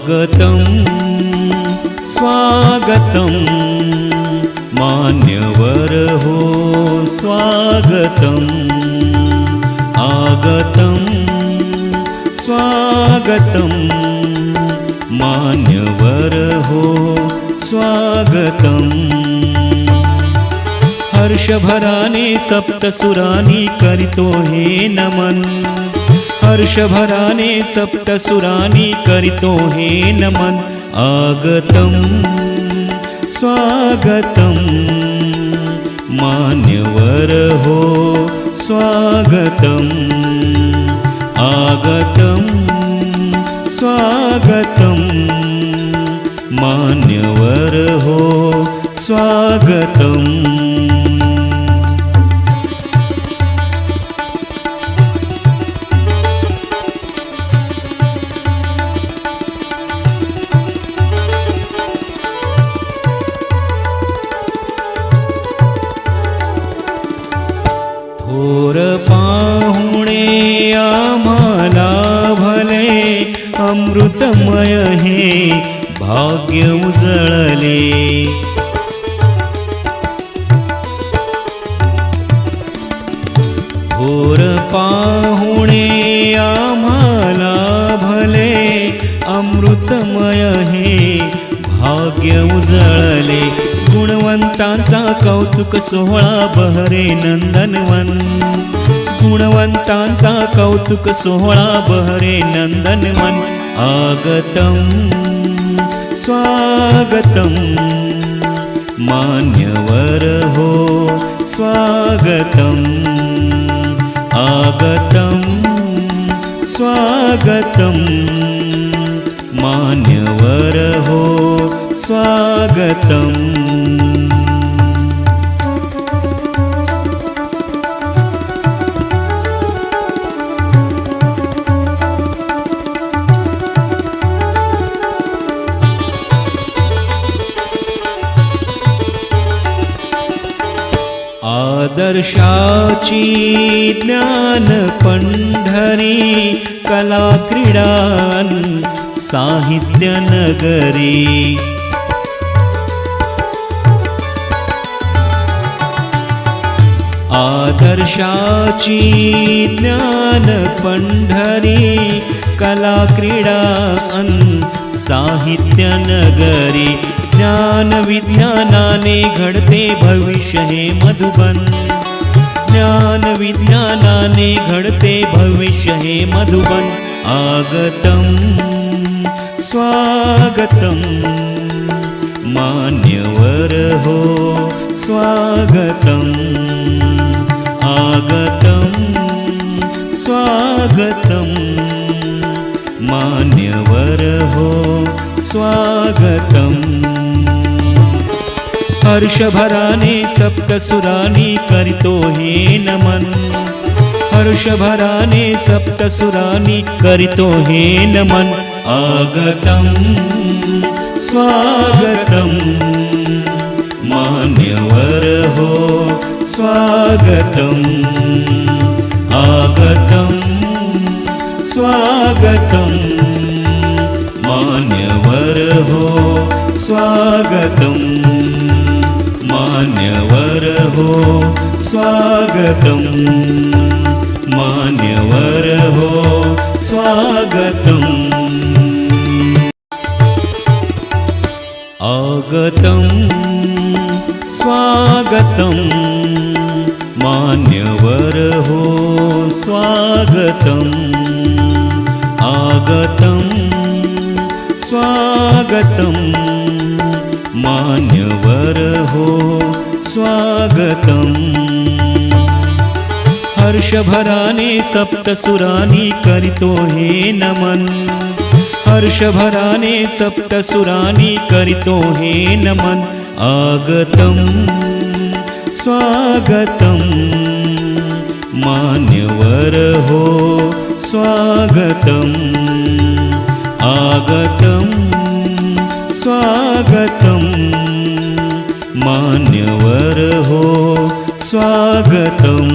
आगतं स्वागतं मान्यवर हो स्वागतम् आगतं स्वागतं मान्यवर हो स्वागतम् हर्षभराने सप्तसुरानी करितो हे नमन हर्षभराने सप्तसुरानी करितो हे नमन आगतं स्वागतं मान्यवर हो स्वागतम् आगतं स्वागतं मान्यवर हो स्वागतम् थोर पाहुणे आम्हाला भले अमृतमय हे भाग्य उजळले थोर पाहुणे आम्हाला भले अमृतमय हे भाग्य उजळले गुणवंतांचा कौतुक सोहळा बहरे नंदनवन गुणवंतांचा कौतुक सोहळा बहरे नंदनवन आगतं स्वागतं मान्यवर हो स्वागतम् आगतं स्वागतं मान्यवर हो स्वागतम् आदर्शाची ज्ञान पंढरी कला क्रीडान साहित्य नगरी आदर्शाची ज्ञान पंढरी कला क्रीडा साहित्य नगरी ज्ञान विज्ञानाने घडते भविष्य हे मधुबन ज्ञान विज्ञानाने घडते भविष्य हे मधुबन आगतं स्वागतं मान्यवर हो स्वागतम् आगतं स्वागतं मान्यवर हो स्वागतम् हर्षभराने सप्तसुरानी करितो हे नमन हर्षभराने सप्तसुरानी करितो हे नमन आगतं स्वागतं मान्यवर हो स्वागतम् आगतं स्वागतं मान्यवर हो स्वागतम् मान्यवर हो स्वागतम् मान्यवर हो स्वागतम् आगतं स्वागतं मान्यवर हो स्वागतम् आगतं स्वागतं मान्यवर हो स्वागतम् हर्षभराने सप्तसुरानी करितो हे नमन हर्षभराने सप्तसुरानी करितो हे नमन आगतं स्वागतं मान्यवर हो स्वागतम् आगतं स्वागतं मान्यवर हो स्वागतम्